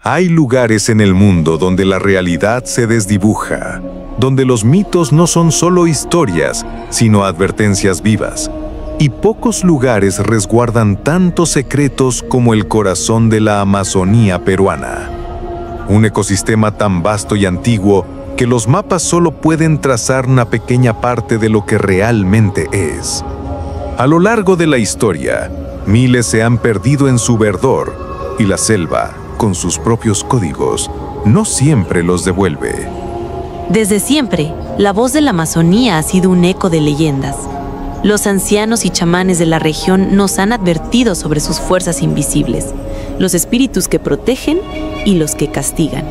Hay lugares en el mundo donde la realidad se desdibuja, donde los mitos no son solo historias, sino advertencias vivas. Y pocos lugares resguardan tantos secretos como el corazón de la Amazonía peruana. Un ecosistema tan vasto y antiguo que los mapas solo pueden trazar una pequeña parte de lo que realmente es. A lo largo de la historia, miles se han perdido en su verdor, y la selva, con sus propios códigos, no siempre los devuelve. Desde siempre, la voz de la Amazonía ha sido un eco de leyendas. Los ancianos y chamanes de la región nos han advertido sobre sus fuerzas invisibles, los espíritus que protegen y los que castigan.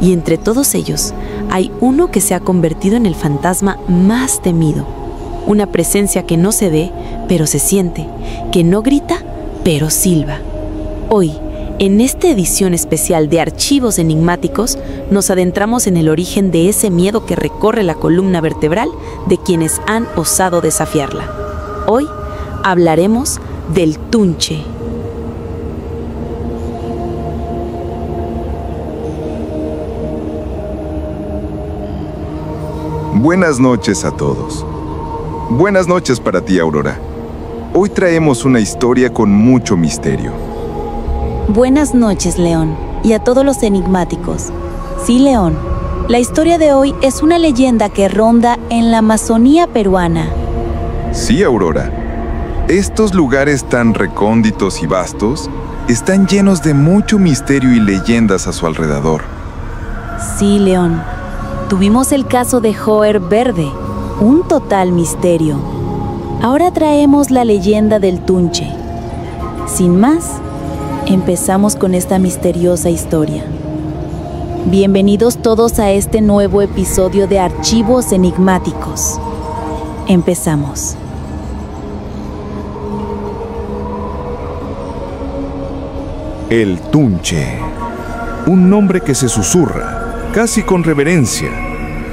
Y entre todos ellos, hay uno que se ha convertido en el fantasma más temido. Una presencia que no se ve, pero se siente, que no grita, pero silba. Hoy, en esta edición especial de Archivos Enigmáticos, nos adentramos en el origen de ese miedo que recorre la columna vertebral de quienes han osado desafiarla. Hoy hablaremos del Tunche. Buenas noches a todos. Buenas noches para ti, Aurora. Hoy traemos una historia con mucho misterio. Buenas noches, León, y a todos los enigmáticos. Sí, León, la historia de hoy es una leyenda que ronda en la Amazonía peruana. Sí, Aurora. Estos lugares tan recónditos y vastos están llenos de mucho misterio y leyendas a su alrededor. Sí, León. Tuvimos el caso de Joer Verde, un total misterio. Ahora traemos la leyenda del Tunche. Sin más, empezamos con esta misteriosa historia. Bienvenidos todos a este nuevo episodio de Archivos Enigmáticos. Empezamos. El Tunche, un nombre que se susurra, casi con reverencia,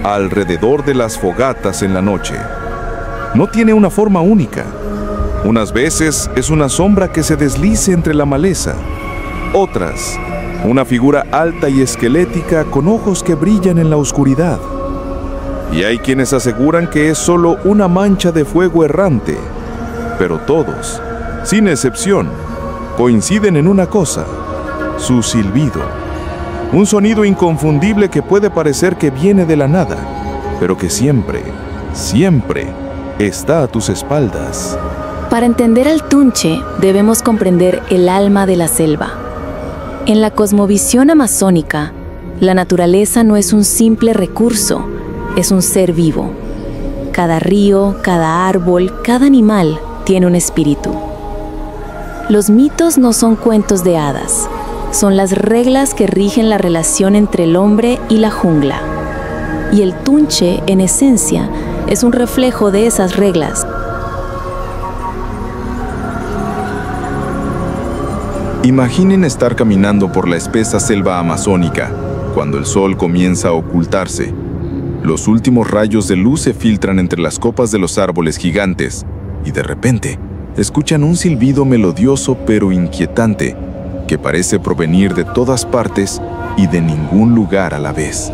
alrededor de las fogatas en la noche. No tiene una forma única. Unas veces es una sombra que se deslice entre la maleza. Otras, una figura alta y esquelética con ojos que brillan en la oscuridad. Y hay quienes aseguran que es solo una mancha de fuego errante. Pero todos, sin excepción, coinciden en una cosa: su silbido. Un sonido inconfundible que puede parecer que viene de la nada, pero que siempre, siempre está a tus espaldas. Para entender al Tunche, debemos comprender el alma de la selva. En la cosmovisión amazónica, la naturaleza no es un simple recurso, es un ser vivo. Cada río, cada árbol, cada animal tiene un espíritu. Los mitos no son cuentos de hadas, son las reglas que rigen la relación entre el hombre y la jungla. Y el Tunche, en esencia, es un reflejo de esas reglas. Imaginen estar caminando por la espesa selva amazónica, cuando el sol comienza a ocultarse. Los últimos rayos de luz se filtran entre las copas de los árboles gigantes, y de repente, escuchan un silbido melodioso pero inquietante, que parece provenir de todas partes y de ningún lugar a la vez.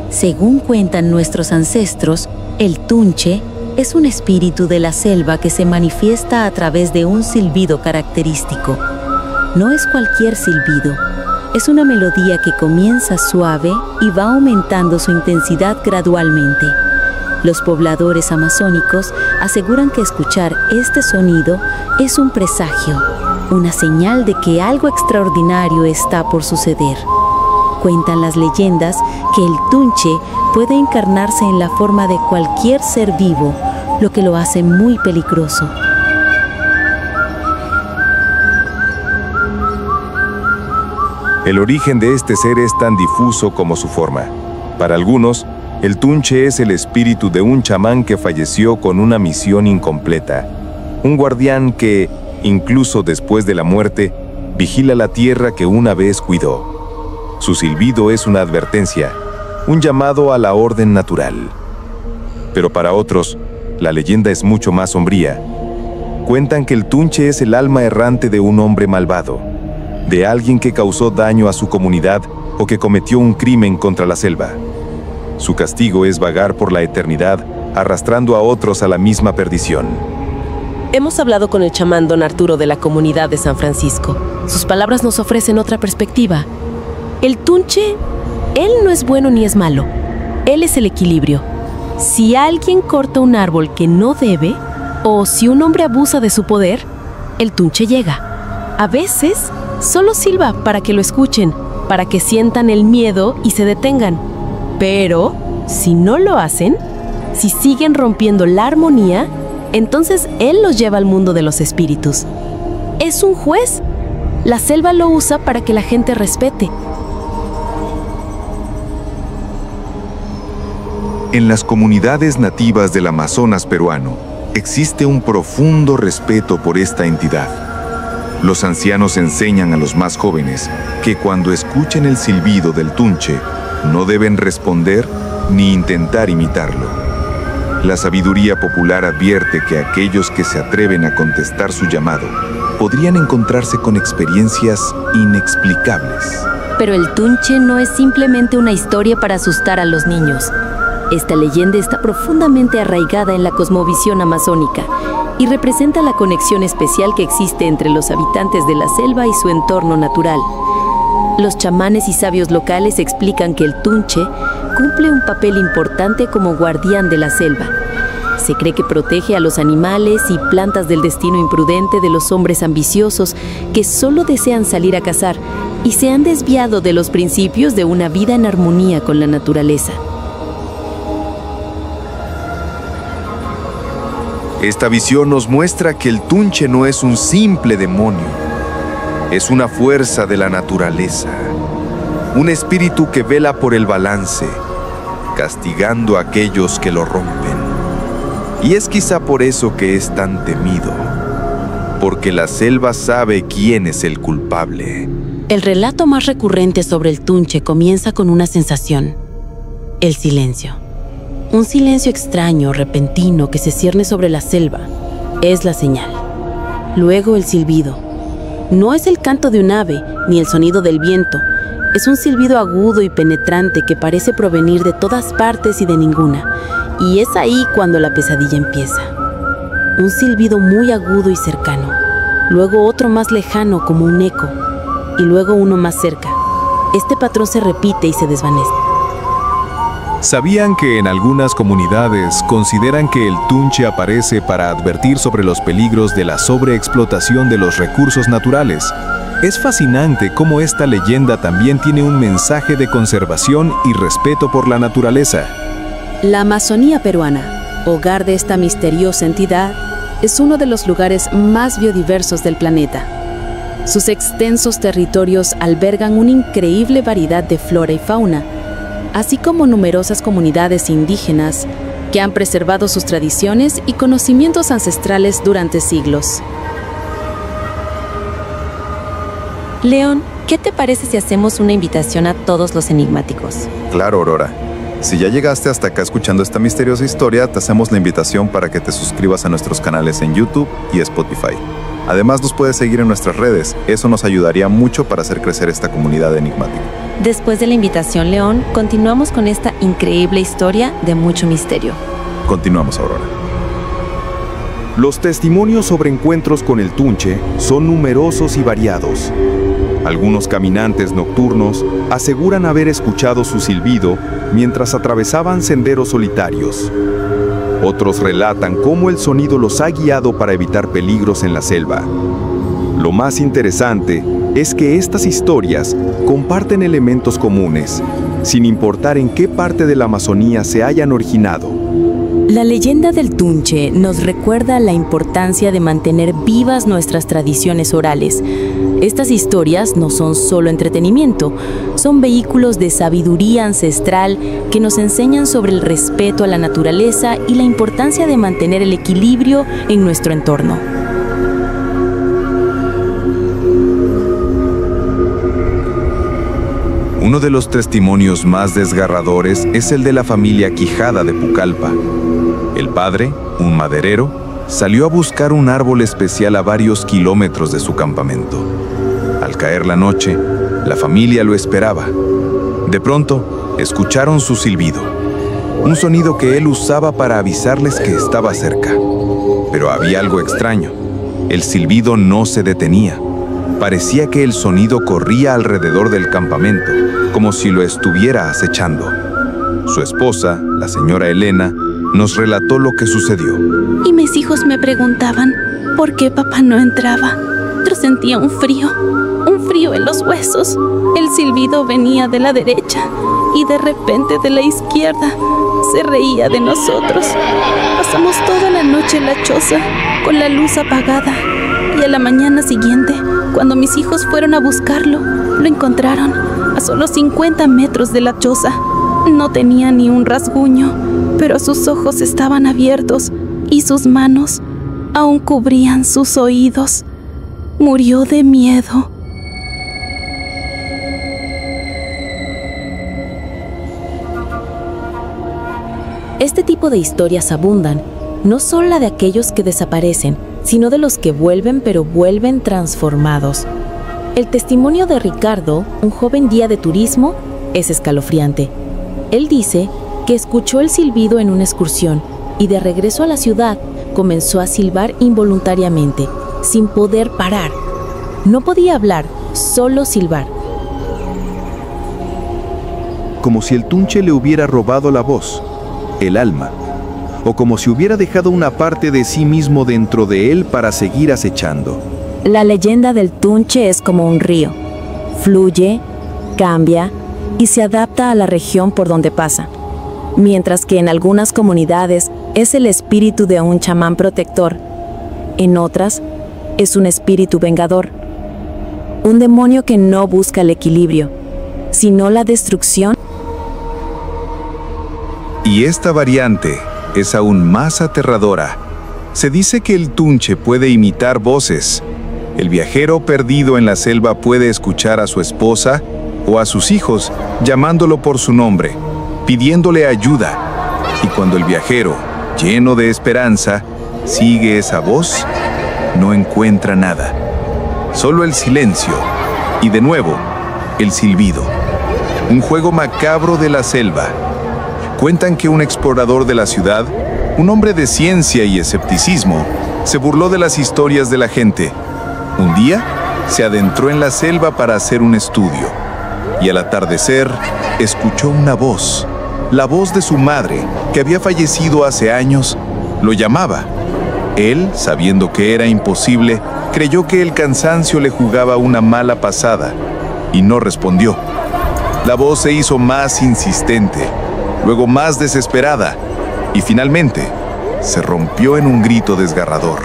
Según cuentan nuestros ancestros, el Tunche es un espíritu de la selva que se manifiesta a través de un silbido característico. No es cualquier silbido, es una melodía que comienza suave y va aumentando su intensidad gradualmente. Los pobladores amazónicos aseguran que escuchar este sonido es un presagio, una señal de que algo extraordinario está por suceder. Cuentan las leyendas que el Tunche puede encarnarse en la forma de cualquier ser vivo, lo que lo hace muy peligroso. El origen de este ser es tan difuso como su forma. Para algunos, el Tunche es el espíritu de un chamán que falleció con una misión incompleta. Un guardián que, incluso después de la muerte, vigila la tierra que una vez cuidó. Su silbido es una advertencia, un llamado a la orden natural. Pero para otros, la leyenda es mucho más sombría. Cuentan que el Tunche es el alma errante de un hombre malvado, de alguien que causó daño a su comunidad o que cometió un crimen contra la selva. Su castigo es vagar por la eternidad, arrastrando a otros a la misma perdición. Hemos hablado con el chamán Don Arturo de la comunidad de San Francisco. Sus palabras nos ofrecen otra perspectiva. El tunche, él no es bueno ni es malo. Él es el equilibrio. Si alguien corta un árbol que no debe, o si un hombre abusa de su poder, el tunche llega. A veces, solo silba para que lo escuchen, para que sientan el miedo y se detengan. Pero, si no lo hacen, si siguen rompiendo la armonía, entonces él los lleva al mundo de los espíritus. Es un juez. La selva lo usa para que la gente respete. En las comunidades nativas del Amazonas peruano, existe un profundo respeto por esta entidad. Los ancianos enseñan a los más jóvenes que cuando escuchen el silbido del tunche, no deben responder ni intentar imitarlo. La sabiduría popular advierte que aquellos que se atreven a contestar su llamado podrían encontrarse con experiencias inexplicables. Pero el tunche no es simplemente una historia para asustar a los niños. Esta leyenda está profundamente arraigada en la cosmovisión amazónica y representa la conexión especial que existe entre los habitantes de la selva y su entorno natural. Los chamanes y sabios locales explican que el tunche cumple un papel importante como guardián de la selva. Se cree que protege a los animales y plantas del destino imprudente de los hombres ambiciosos que solo desean salir a cazar y se han desviado de los principios de una vida en armonía con la naturaleza. Esta visión nos muestra que el tunche no es un simple demonio. Es una fuerza de la naturaleza, un espíritu que vela por el balance, castigando a aquellos que lo rompen. Y es quizá por eso que es tan temido, porque la selva sabe quién es el culpable. El relato más recurrente sobre el tunche comienza con una sensación: el silencio. Un silencio extraño, repentino, que se cierne sobre la selva. Es la señal. Luego el silbido. No es el canto de un ave, ni el sonido del viento. Es un silbido agudo y penetrante que parece provenir de todas partes y de ninguna. Y es ahí cuando la pesadilla empieza. Un silbido muy agudo y cercano. Luego otro más lejano como un eco. Y luego uno más cerca. Este patrón se repite y se desvanece. ¿Sabían que en algunas comunidades consideran que el tunche aparece para advertir sobre los peligros de la sobreexplotación de los recursos naturales? Es fascinante cómo esta leyenda también tiene un mensaje de conservación y respeto por la naturaleza. La Amazonía peruana, hogar de esta misteriosa entidad, es uno de los lugares más biodiversos del planeta. Sus extensos territorios albergan una increíble variedad de flora y fauna, así como numerosas comunidades indígenas que han preservado sus tradiciones y conocimientos ancestrales durante siglos. León, ¿qué te parece si hacemos una invitación a todos los enigmáticos? Claro, Aurora. Si ya llegaste hasta acá escuchando esta misteriosa historia, te hacemos la invitación para que te suscribas a nuestros canales en YouTube y Spotify. Además, nos puedes seguir en nuestras redes. Eso nos ayudaría mucho para hacer crecer esta comunidad enigmática. Después de la invitación, León, continuamos con esta increíble historia de mucho misterio. Continuamos, Aurora. Los testimonios sobre encuentros con el tunche son numerosos y variados. Algunos caminantes nocturnos aseguran haber escuchado su silbido mientras atravesaban senderos solitarios. Otros relatan cómo el sonido los ha guiado para evitar peligros en la selva. Lo más interesante es que estas historias comparten elementos comunes, sin importar en qué parte de la Amazonía se hayan originado. La leyenda del tunche nos recuerda la importancia de mantener vivas nuestras tradiciones orales. Estas historias no son solo entretenimiento, son vehículos de sabiduría ancestral que nos enseñan sobre el respeto a la naturaleza y la importancia de mantener el equilibrio en nuestro entorno. Uno de los testimonios más desgarradores es el de la familia Quijada de Pucallpa. El padre, un maderero, salió a buscar un árbol especial a varios kilómetros de su campamento. Al caer la noche, la familia lo esperaba. De pronto, escucharon su silbido, un sonido que él usaba para avisarles que estaba cerca. Pero había algo extraño. El silbido no se detenía. Parecía que el sonido corría alrededor del campamento, como si lo estuviera acechando. Su esposa, la señora Elena, nos relató lo que sucedió. Y mis hijos me preguntaban por qué papá no entraba. Yo sentía un frío en los huesos. El silbido venía de la derecha y de repente de la izquierda. Se reía de nosotros. Pasamos toda la noche en la choza con la luz apagada y a la mañana siguiente, cuando mis hijos fueron a buscarlo, lo encontraron a solo 50 metros de la choza. No tenía ni un rasguño, pero sus ojos estaban abiertos y sus manos aún cubrían sus oídos. Murió de miedo. Este tipo de historias abundan, no solo la de aquellos que desaparecen, sino de los que vuelven, pero vuelven transformados. El testimonio de Ricardo, un joven guía de turismo, es escalofriante. Él dice que escuchó el silbido en una excursión y de regreso a la ciudad comenzó a silbar involuntariamente, sin poder parar. No podía hablar, solo silbar. Como si el Tunche le hubiera robado la voz, el alma, o como si hubiera dejado una parte de sí mismo dentro de él para seguir acechando. La leyenda del Tunche es como un río. Fluye, cambia y se adapta a la región por donde pasa. Mientras que en algunas comunidades es el espíritu de un chamán protector, en otras es un espíritu vengador. Un demonio que no busca el equilibrio, sino la destrucción. Y esta variante es aún más aterradora. Se dice que el Tunche puede imitar voces. El viajero perdido en la selva puede escuchar a su esposa o a sus hijos llamándolo por su nombre, pidiéndole ayuda. Y cuando el viajero, lleno de esperanza, sigue esa voz, no encuentra nada. Solo el silencio y, de nuevo, el silbido. Un juego macabro de la selva. Cuentan que un explorador de la ciudad, un hombre de ciencia y escepticismo, se burló de las historias de la gente. Un día, se adentró en la selva para hacer un estudio, y al atardecer, escuchó una voz, la voz de su madre, que había fallecido hace años, lo llamaba. Él, sabiendo que era imposible, creyó que el cansancio le jugaba una mala pasada, y no respondió. La voz se hizo más insistente, luego más desesperada, y finalmente se rompió en un grito desgarrador.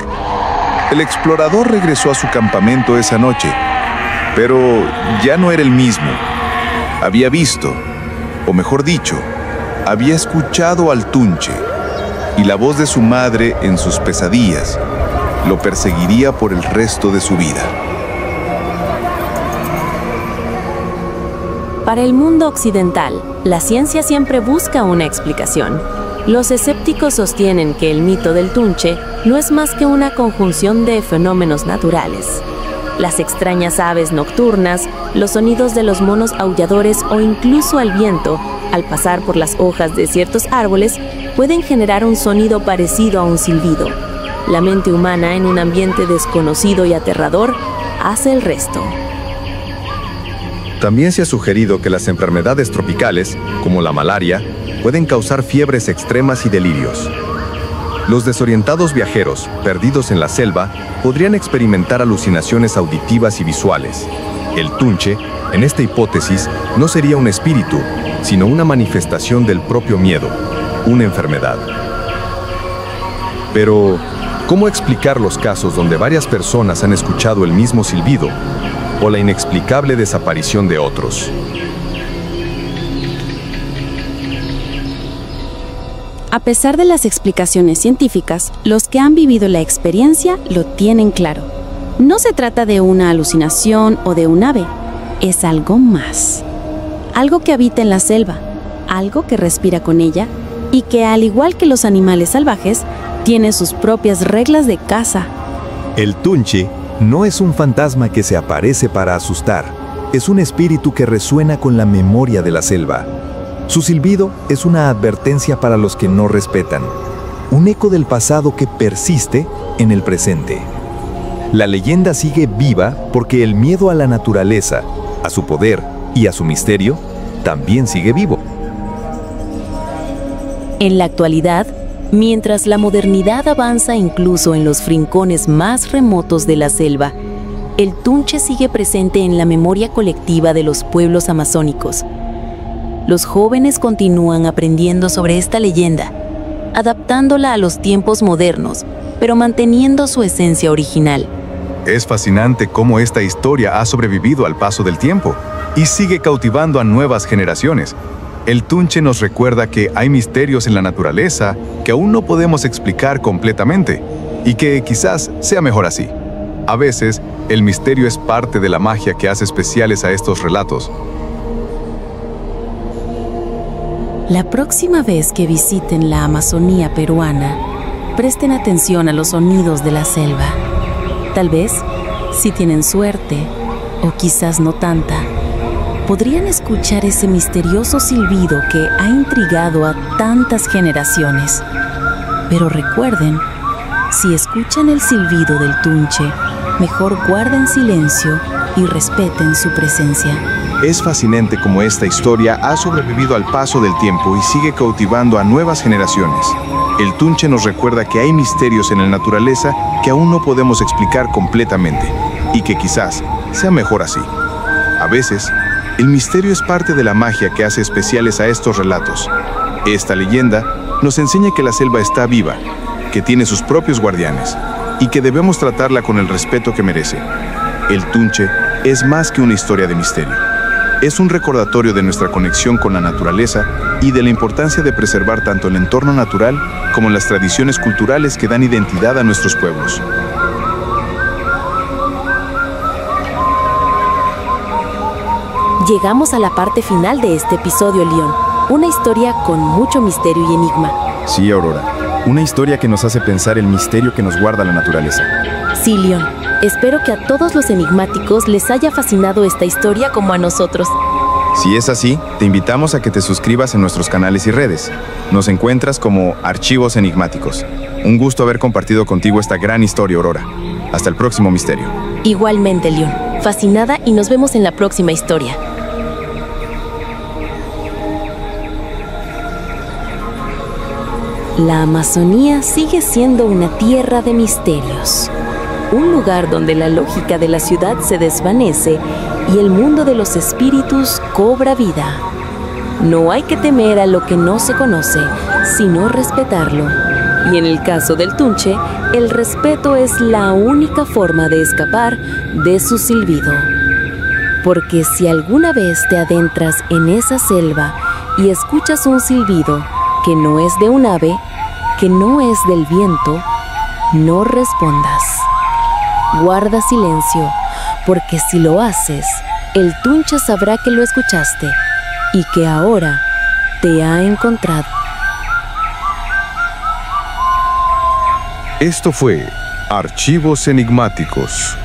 El explorador regresó a su campamento esa noche, pero ya no era el mismo. Había visto, o mejor dicho, había escuchado al Tunche, y la voz de su madre en sus pesadillas lo perseguiría por el resto de su vida. Para el mundo occidental, la ciencia siempre busca una explicación. Los escépticos sostienen que el mito del Tunche no es más que una conjunción de fenómenos naturales. Las extrañas aves nocturnas, los sonidos de los monos aulladores o incluso el viento, al pasar por las hojas de ciertos árboles, pueden generar un sonido parecido a un silbido. La mente humana, en un ambiente desconocido y aterrador, hace el resto. También se ha sugerido que las enfermedades tropicales, como la malaria, pueden causar fiebres extremas y delirios. Los desorientados viajeros, perdidos en la selva, podrían experimentar alucinaciones auditivas y visuales. El Tunche, en esta hipótesis, no sería un espíritu, sino una manifestación del propio miedo, una enfermedad. Pero, ¿cómo explicar los casos donde varias personas han escuchado el mismo silbido o la inexplicable desaparición de otros? A pesar de las explicaciones científicas, los que han vivido la experiencia lo tienen claro. No se trata de una alucinación o de un ave, es algo más. Algo que habita en la selva, algo que respira con ella y que, al igual que los animales salvajes, tiene sus propias reglas de caza. El Tunche No es un fantasma que se aparece para asustar, es un espíritu que resuena con la memoria de la selva. Su silbido es una advertencia para los que no respetan, un eco del pasado que persiste en el presente. La leyenda sigue viva porque el miedo a la naturaleza, a su poder y a su misterio, también sigue vivo. En la actualidad, mientras la modernidad avanza incluso en los rincones más remotos de la selva, el tunche sigue presente en la memoria colectiva de los pueblos amazónicos. Los jóvenes continúan aprendiendo sobre esta leyenda, adaptándola a los tiempos modernos, pero manteniendo su esencia original. Es fascinante cómo esta historia ha sobrevivido al paso del tiempo y sigue cautivando a nuevas generaciones. El tunche nos recuerda que hay misterios en la naturaleza que aún no podemos explicar completamente y que quizás sea mejor así. A veces, el misterio es parte de la magia que hace especiales a estos relatos. La próxima vez que visiten la Amazonía peruana, presten atención a los sonidos de la selva. Tal vez, si tienen suerte, o quizás no tanta, podrían escuchar ese misterioso silbido que ha intrigado a tantas generaciones. Pero recuerden, si escuchan el silbido del tunche, mejor guarden silencio y respeten su presencia. Es fascinante cómo esta historia ha sobrevivido al paso del tiempo y sigue cautivando a nuevas generaciones. El tunche nos recuerda que hay misterios en la naturaleza que aún no podemos explicar completamente y que quizás sea mejor así. A veces, el misterio es parte de la magia que hace especiales a estos relatos. Esta leyenda nos enseña que la selva está viva, que tiene sus propios guardianes y que debemos tratarla con el respeto que merece. El tunche es más que una historia de misterio. Es un recordatorio de nuestra conexión con la naturaleza y de la importancia de preservar tanto el entorno natural como las tradiciones culturales que dan identidad a nuestros pueblos. Llegamos a la parte final de este episodio, León. Una historia con mucho misterio y enigma. Sí, Aurora. Una historia que nos hace pensar el misterio que nos guarda la naturaleza. Sí, León. Espero que a todos los enigmáticos les haya fascinado esta historia como a nosotros. Si es así, te invitamos a que te suscribas en nuestros canales y redes. Nos encuentras como Archivos Enigmáticos. Un gusto haber compartido contigo esta gran historia, Aurora. Hasta el próximo misterio. Igualmente, León. Fascinada y nos vemos en la próxima historia. La Amazonía sigue siendo una tierra de misterios. Un lugar donde la lógica de la ciudad se desvanece y el mundo de los espíritus cobra vida. No hay que temer a lo que no se conoce, sino respetarlo. Y en el caso del tunche, el respeto es la única forma de escapar de su silbido. Porque si alguna vez te adentras en esa selva y escuchas un silbido que no es de un ave, que no es del viento, no respondas. Guarda silencio, porque si lo haces, el tunche sabrá que lo escuchaste y que ahora te ha encontrado. Esto fue Archivos Enigmáticos.